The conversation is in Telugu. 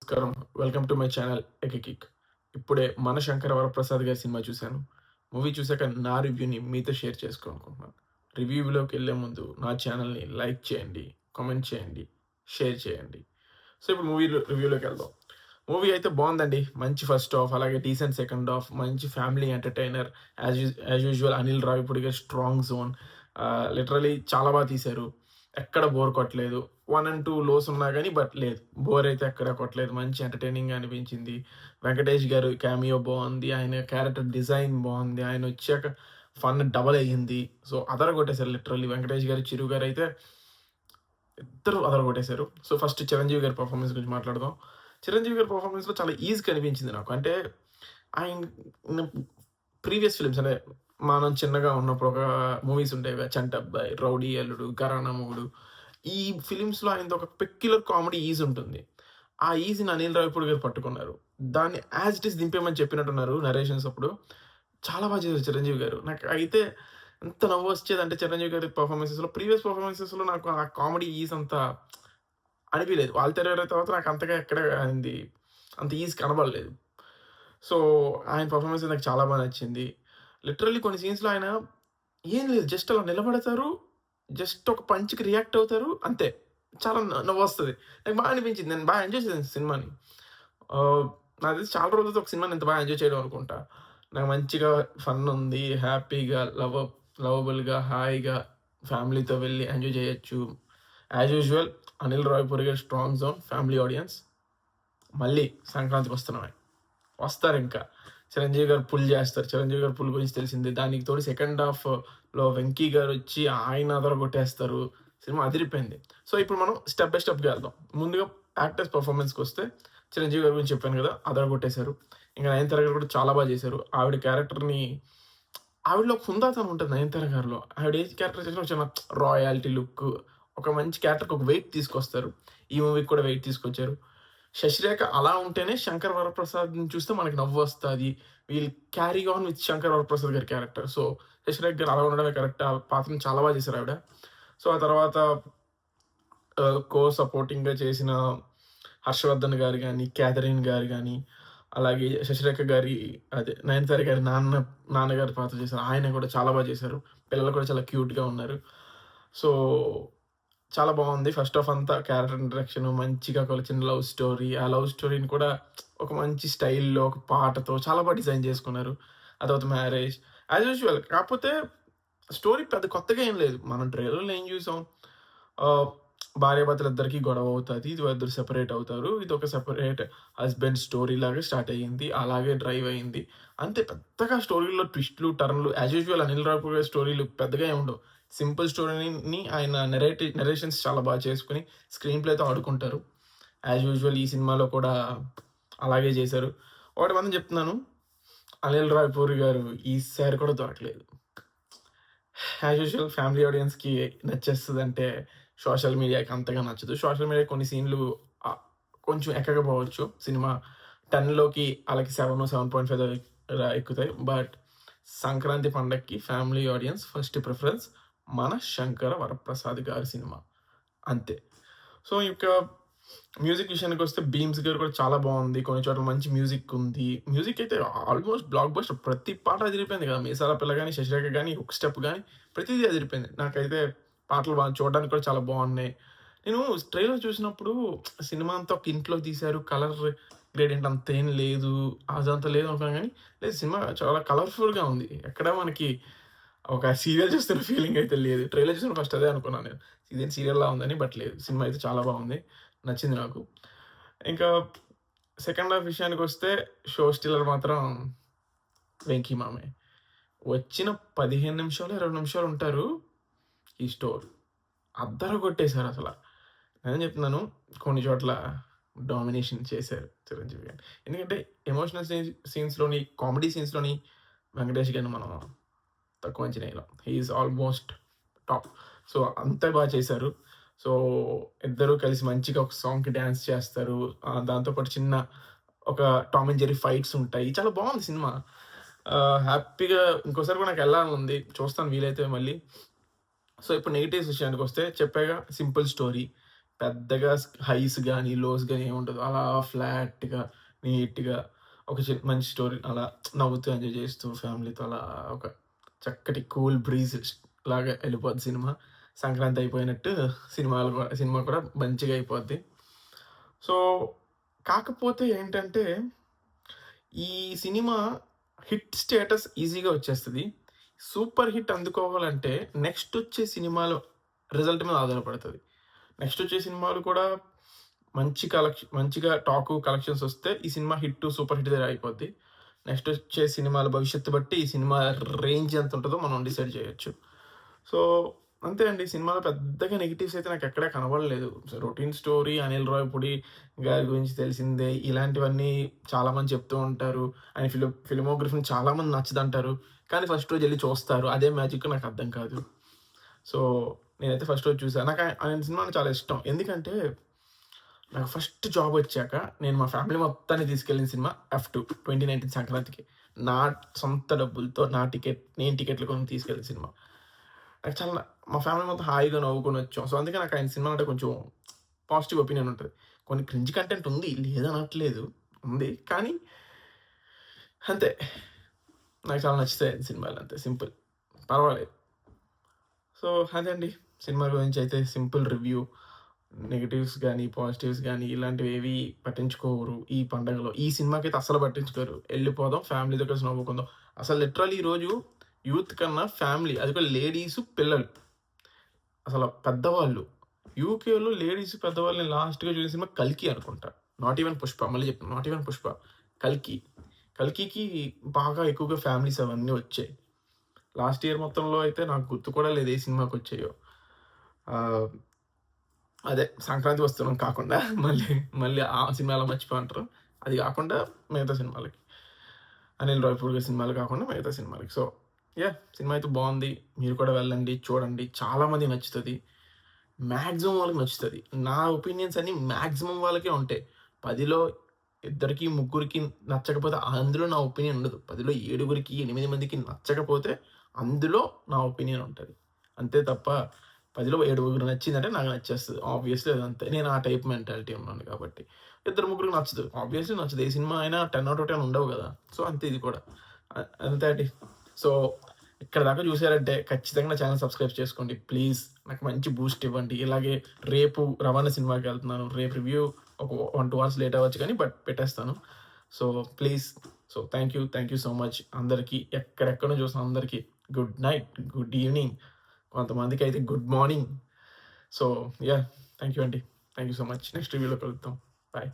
నమస్కారం. వెల్కమ్ టు మై ఛానల్ ఎకెకిక్. ఇప్పుడే 'మన శంకర వరప్రసాద్' గారి సినిమా చూశాను. మూవీ చూసాక నా రివ్యూని మీతో షేర్ చేసుకోవాలనుకుంటున్నాను. రివ్యూలోకెళ్ళే ముందు నా ఛానల్‌ని లైక్ చేయండి, కామెంట్ చేయండి, షేర్ చేయండి. సో, ఇప్పుడు రివ్యూలోకెళ్దాం. మూవీ అయితే బావుందండి. మంచి ఫస్ట్ హాఫ్, అలాగే డీసెంట్ సెకండ్ హాఫ్, మంచి family entertainer. As usual Anil Ravipudi గారి స్ట్రాంగ్ జోన్. లిటరల్లీ చాలా తీశారు. ఎక్కడ బోర్ కొట్టలేదు. 1 అండ్ 2 లోస్ ఉన్నా గాని లేదు. బోర్ అయితే ఎక్కడ కొట్టలేదు. మంచి ఎంటర్‌టైనింగ్‌గా అనిపించింది. వెంకటేష్ గారు క్యామియో బావుంది. ఆయన క్యారెక్టర్ డిజైన్ బావుంది. ఆయనొచ్చాక ఫన్ డబల్ అయ్యింది. సో, అదరగొట్టేసారు లిటరల్లీ. వెంకటేష్ గారు, చిరు గారైతే ఇద్దరు అదరగొట్టేసారు. సో, ఫస్ట్ చిరంజీవి గారి పెర్ఫార్మన్స్ గురించి మాట్లాడదాం. చిరంజీవి గారి పెర్ఫార్మన్స్‌లో చాలా ఈజీగా అనిపించింది నాకు. అంటే ఆయన ప్రీవియస్ ఫిల్మ్స్ అంటే మనం చిన్నగా ఉన్నప్పుడు ఒక మూవీస్ ఉండేవి. 'చంటబ్బాయ్', 'రౌడీ అల్లుడు', 'ఘరానా మొగుడు'. ఈ ఫిల్మ్స్‌లో ఆయనది ఒక పెక్యులర్ కామెడీ ఈజ్ ఉంటుంది. ఆ ఈజ్‌ని అనిల్ రావిపూడి గారు పట్టుకున్నారు. దాన్ని యాజ్ ఇట్ ఈజ్ దింపేయమని చెప్పినట్టున్నారు నరేషన్స్ అప్పుడు. చాలా చేశారు చిరంజీవి గారు. నాకు అయితే ఎంత నవ్వొచ్చేదంటే చిరంజీవి గారి పెర్ఫార్మన్సెస్‌లో, ప్రీవియస్ పెర్ఫార్మన్సెస్‌లో నాకు ఆ కామెడీ ఈజ్ అంత అనిపియలేదు. 'వాల్తేరు వీరయ్య' తర్వాత నాకు అంతగా ఎక్కడ ఆయనది అంత ఈజ్ కనబడలేదు. సో, ఆయన పెర్ఫార్మన్స్ నాకు చాలా నచ్చింది. లిటరల్లీ కొన్ని సీన్స్‌లో ఆయన ఏం లేదు. జస్ట్ అలా నిలబడతారు. జస్ట్ ఒక పంచ్‌కి రియాక్ట్ అవుతారు. అంతే. చాలా నవ్వొస్తది. నాకు అనిపించింది. నేను ఎంజాయ్ చేశాను సినిమాని. ఆహ్, నాకు తెలిసి చాలా రోజులతో ఒక సినిమాని ఇంత ఎంజాయ్ చేయడం అనుకుంటా. నాకు మంచిగా ఫన్ ఉంది. హ్యాపీగా లవబుల్‌గా, హాయిగా ఫ్యామిలీతో వెళ్లి ఎంజాయ్ చేయొచ్చు. యాజ్ యూజువల్ అనిల్ రావిపూడి గారి స్ట్రాంగ్ జోన్ ఫ్యామిలీ ఆడియన్స్. మళ్ళీ సంక్రాంతికొస్తున్నామే. వస్తారింకా. చిరంజీవి గారు పుల్ జేస్తారు. చిరంజీవి గారి పుల్ గురించి తెలిసిందే. దానికి తోడు సెకండ్ హాఫ్‌లో వెంకీ గారొచ్చి ఆయన అదరగొట్టేస్తారు. సినిమా అదిరిపోయింది. సో, ఇప్పుడు మనం స్టెప్ బై స్టెప్‌గా ఎళ్దాం. ముందుగా యాక్టర్స్ పెర్ఫార్మన్స్‌కొస్తే చిరంజీవి గారి గురించి చెప్పాను గదా! అదరగొట్టేశారు. ఇంక నయనతార గారు కూడా చాలా చేశారు. ఆవిడ క్యారెక్టర్‌ని ఆవిడలో ఒక హుందాతనం ఉంటది నయనతార గారిలో. ఆవిడ ఏ క్యారెక్టర్ చేసినా ఒక చిన్న రాయల్టీ లుక్, ఒక మంచి క్యారెక్టర్‌కి ఒక వెయిట్ తీసుకొస్తారు. ఈ మూవీకి కూడా వెయిట్ తీసుకొచ్చారు. శశిరేఖ అలా ఉంటేనే 'శంకర్ వరప్రసాద్‌ని' చూస్తే మనకి నవ్వొస్తది. We'll carry on with 'Shankar Varaprasad' గారి క్యారెక్టర్. సో, శశిరేఖ గారు అలా ఉండడమే కరెక్ట్. ఆ పాత్రని చాలా చేశారు ఆవిడ. సో, ఆ తర్వాత కో సపోర్టింగ్‌గా చేసిన 'హర్షవర్ధన్' గారు గాని, 'క్యాథరిన్' గారు గాని, అలాగే శశిరేఖ గారి అదే 'నయనతార' గారి నాన్నగారి పాత్ర చేశారు. ఆయన కూడా చాలా చేశారు. పిల్లలు కూడా చాలా క్యూట్‌గా ఉన్నారు. సో, చాలా బావుంది. ఫస్ట్ హాఫ్ అంతా క్యారెక్టర్ ఇంట్రడక్షన్ మంచిగా ఒక చిన్న లవ్ స్టోరీ. ఆ లవ్ స్టోరీని కూడా ఒక మంచి స్టైల్‌లో, ఒక పాటతో చాలా డిజైన్ చేసుకున్నారు. ఆ తర్వాత మ్యారేజ్ యాజ్ యూజువల్. కాకపోతే స్టోరీ పెద్ద కొత్తగా ఏం లేదు. మనం ట్రైలర్‌లో ఏం చూసాం? ఆహ్, భార్యాభర్తలిద్దరికీ గొడవ అవుతది. ఇద్దరు సెపరేట్ అవుతారు. ఇదొక సెపరేట్ హస్బెండ్ స్టోరీ లాగా స్టార్ట్ అయ్యింది. అలాగే డ్రైవ్ అయింది. అంతే పెద్దగా స్టోరీలో ట్విస్ట్‌లు, టర్న్‌లు యాజ్ యూజువల్ అనిల్ రావిపూడి గారి స్టోరీలు పెద్దగా ఏమి ఉండవు. సింపుల్ స్టోరీని ఆయన నరేషన్స్ చాలా చేసుకొని స్క్రీన్ ప్లేతో ఆడుకుంటారు. యాజ్ యూజువల్ ఈ సినిమాలో కూడా అలాగే చేశారు. ఒకటి మాత్రం చెప్తున్నాను. అనిల్ రావిపూడి గారు ఈసారి కూడా దొరకలేదు. యాజ్ యూజువల్ ఫ్యామిలీ ఆడియన్స్‌కి నచ్చేస్తదంటే సోషల్ మీడియాకి అంతగా నచ్చదు. సోషల్ మీడియా కొన్ని సీన్‌లు కొంచెం ఎక్కకపోవచ్చు. సినిమా 10లోకి ఆళ్ళకి 7, 7.5 ఎక్కుతాయి. బట్ సంక్రాంతి పండగకి ఫ్యామిలీ ఆడియన్స్ ఫస్ట్ ప్రిఫరెన్స్ మన 'శంకర వరప్రసాద్' గారి సినిమా. అంతే. సో, ఇంకా మ్యూజిక్ విషయానికొస్తే 'భీమ్స్' గారు కూడా చాలా బావుంది. కొన్ని చోట్ల మంచి మ్యూజిక్ ఉంది. మ్యూజిక్ అయితే ఆల్‌మోస్ట్ బ్లాక్ బస్టర్. ప్రతి పాట అదిరిపోయింది కదా! 'మీసాల పిల్ల' గాని, 'శశిరేఖ' గాని, హుక్ స్టెప్ గాని ప్రతీదీ అదిరిపోయింది. నాకైతే పాటలు చూడడానికి కూడా చాలా బావున్నాయి. నేను ట్రైలర్ చూసినప్పుడు సినిమా అంతా ఒక ఇంట్లో తీశారు. కలర్ గ్రేడియంట్ అంతేం లేదు. అదంతా లేదు అనుకున్నాను గానీ, లేదు సినిమా చాలా కలర్‌ఫుల్‌గా ఉంది. ఎక్కడ మనకి ఒక సీరియల్ చూస్తున్న ఫీలింగ్ అయితే లేదు. ట్రైలర్ చూసినప్పుడు ఫస్ట్ అదే అనుకున్నాను నేను. ఇదేం సీరియల్‌లా ఉందని. బట్ లేదు. సినిమా అయితే చాలా బావుంది. నచ్చింది నాకు. ఇంకా సెకండ్ హాఫ్ విషయానికొస్తే షో స్టీలర్ మాత్రం 'వెంకీ మామయ్య'. వచ్చిన 15 నిమిషాలో, 20 నిమిషాలు ఉంటారు. ఈ స్టోర్ అద్దరగొట్టేసారసల. అదే చెప్తున్నాను. కొన్ని చోట్ల డామినేషన్ చేశారు చిరంజీవి గారు. ఎందుకంటే ఎమోషనల్ సీన్స్‌లోని, కామెడీ సీన్స్‌లోని వెంకటేష్ గారిని మనం తక్కువ అంచనా ఎయలేం. He is almost top. So, అంత చేశారు. సో, ఇద్దరూ కలిసి మంచిగా ఒక సాంగ్‌కి డాన్స్ చేస్తారు. దాంతో పాటు చిన్న ఒక టామ్ అండ్ జెర్రీ ఫైట్స్ ఉంటాయి. చాలా బావుంది సినిమా. హ్యాపీగా ఇంకోసారి కూడా నాకెళ్ళాలనుంది. చూస్తాను వీలైతే మళ్ళీ. సో, ఇప్పుడు నెగెటివ్స్ విషయానికొస్తే చెప్పాగా సింపుల్ స్టోరీ. పెద్దగా హైస్ గాని, లోస్ గాని ఏముండదు. అలా ఫ్లాట్‌గా, నీట్‌గా ఒక మంచి స్టోరీ అలా నవ్వుతూ ఎంజాయ్ చేస్తూ ఫ్యామిలీతో అలా ఒక చక్కటి కూల్ బ్రీజ్ లాగా ఎళ్ళిపోద్ది సినిమా. సంక్రాంతి అయిపోయినట్టు సినిమా కూడా మంచిగా అయిపోద్ది. సో, కాకపోతే ఏంటంటే, ఈ సినిమా హిట్ స్టేటస్ ఈజీగా వచ్చేస్తది. సూపర్ హిట్ అందుకోవాలంటే నెక్స్టొచ్చే సినిమాలు రిజల్ట్ మీద ఆధారపడతది. నెక్స్టొచ్చే సినిమాలు కూడా మంచిగా కలెక్షన్స్ వస్తే ఈ సినిమా సూపర్ హిట్ దగ్గర అయిపోద్ది. నెక్స్టొచ్చే సినిమాల భవిష్యత్తు బట్టి ఈ సినిమా రేంజ్ ఎంతుంటదో మనం డిసైడ్ చేయొచ్చు. సో, అంతే అండి. సినిమాలో పెద్దగా నెగెటివ్స్ అయితే నాకెక్కడ కనబడలేదు. రొటీన్ స్టోరీ 'అనిల్ రావిపూడి' గారి గురించి తెలిసిందే. ఇలాంటివన్నీ చాలామంది చెప్తూ ఉంటారు. ఆయన ఫిల్మోగ్రఫీని చాలామంది నచ్చదంటారు. కానీ ఫస్ట్ రోజు ఎళ్లి చూస్తారు. అదే మ్యాజిక్ నాకు అర్థం కాదు. సో, నేనైతే ఫస్ట్ రోజు చూసా. నాకు ఆయన సినిమా అంటే చాలా ఇష్టం. ఎందుకంటే, నాకు ఫస్ట్ జాబొచ్చాక నేను మా ఫ్యామిలీ మొత్తాన్ని తీసుకెళ్ళిన సినిమా 'ఎఫ్2' 2019 సంక్రాంతికి. నా సొంత డబ్బులతో నేను టికెట్లు కొని తీసుకెళ్ళిన సినిమా. నాకు చాలా మా ఫ్యామిలీ మొత్తం హాయిగా నవ్వుకొనొచ్చాం. సో, అందుకే నాకు ఆయన సినిమా అంటే కొంచెం పాజిటివ్ ఒపీనియన్ ఉంటది. కొన్ని క్రింజ్ కంటెంట్ ఉంది. లేదనట్లేదు. ఉంది. కానీ అంతే. నాకు చాలా నచ్చుతాయి ఆయన సినిమాలు అంతే సింపుల్. పర్వాలేదు. సో, అదే అండి. సినిమా గురించయితే సింపుల్ రివ్యూ. నెగెటివ్స్ గాని, పాజిటివ్స్ గాని ఇలాంటివేవి పట్టించుకోరు ఈ పండగలో. ఈ సినిమాకైతే అస్సలు పట్టించుకోరు. ఎళ్ళిపోదాం ఫ్యామిలీతో కలిసి నవ్వుకుందాం. అసలు లిటరల్లీ ఈరోజు యూత్ కన్నా ఫ్యామిలీ అది కూడా లేడీసు, పిల్లలు అసల పెద్దవాళ్ళు. యూకేలో లేడీస్, పెద్దవాళ్ళు నేను లాస్ట్‌గా చూసిన సినిమా 'కల్కి' అనుకుంటా. నాట్ ఈవెన్ 'పుష్ప' మళ్ళీ చెప్తున్నా. నాట్ ఈవెన్ 'పుష్ప' 'కల్కి.' 'కల్కికి' బాగా ఎక్కువగా ఫ్యామిలీస్ అవన్నీ వచ్చాయి. లాస్ట్ ఇయర్ మొత్తంలో అయితే నాకు గుర్తు కూడా లేదు ఏ సినిమాకొచ్చాయో. ఆహ్, అదే సంక్రాంతి వస్తున్నాం కాకుండా మళ్ళీ మళ్ళీ ఆ సినిమా ఎలా మర్చిపోయుంటారు. అది కాకుండా మిగతా సినిమాలకి. అనిల్ రావిపూడి గారి సినిమాలు కాకుండా మిగతా సినిమాలకి. సో, సినిమా అయితే బావుంది. మీరు కూడా వెళ్ళండి, చూడండి. చాలా మందికి నచ్చుతది. మాక్సిమం వాళ్ళకి నచ్చుతది. నా ఒపీనియన్స్ అన్నీ మాక్సిమం వాళ్ళకే ఉంటాయి. 10లో ఇద్దరికి, ముగ్గురికి నచ్చకపోతే అందులో నా ఒపీనియన్ ఉండదు. 10లో 7గురికి, 8 మందికి నచ్చకపోతే అందులో నా ఒపీనియన్ ఉంటది. అంతే తప్ప 10లో 7గురికి నచ్చిందంటే నాకు నచ్చేస్తది. ఆబ్వియస్‌లీ అదంతే. నేను ఆ టైప్ మెంటాలిటీ ఉన్నాను కాబట్టి. ఇద్దరు, ముగ్గురికి నచ్చదు. ఆబ్వియస్‌లీ నచ్చదు. ఏ సినిమా అయినా 10 ఔట్ ఆఫ్ 10 ఉండవు గదా! సో, అంతే ఇది కూడా. అంతే అండి. సో, ఇక్కడి దాకా చూసారంటే ఖచ్చితంగా నా ఛానెల్ సబ్స్క్రైబ్ చేసుకోండి. ప్లీజ్ నాకు మంచి బూస్ట్ ఇవ్వండి. ఇలాగే రేపు 'రవాణా' సినిమాకెళ్తున్నాను. రేపు రివ్యూ ఒక 1, 2 అవర్స్ లేట్ అవ్వచ్చు కానీ పెట్టేస్తాను. So, please thank you so much అందరికి. ఎక్కడెక్కడి నుంచో చూస్తున్న అందరికి గుడ్ నైట్, గుడ్ ఈవెనింగ్, కొంతమందికైతే good morning. So, thank you అండి. Thank you so much. Next రివ్యూలో కలుద్దాం. బాయ్.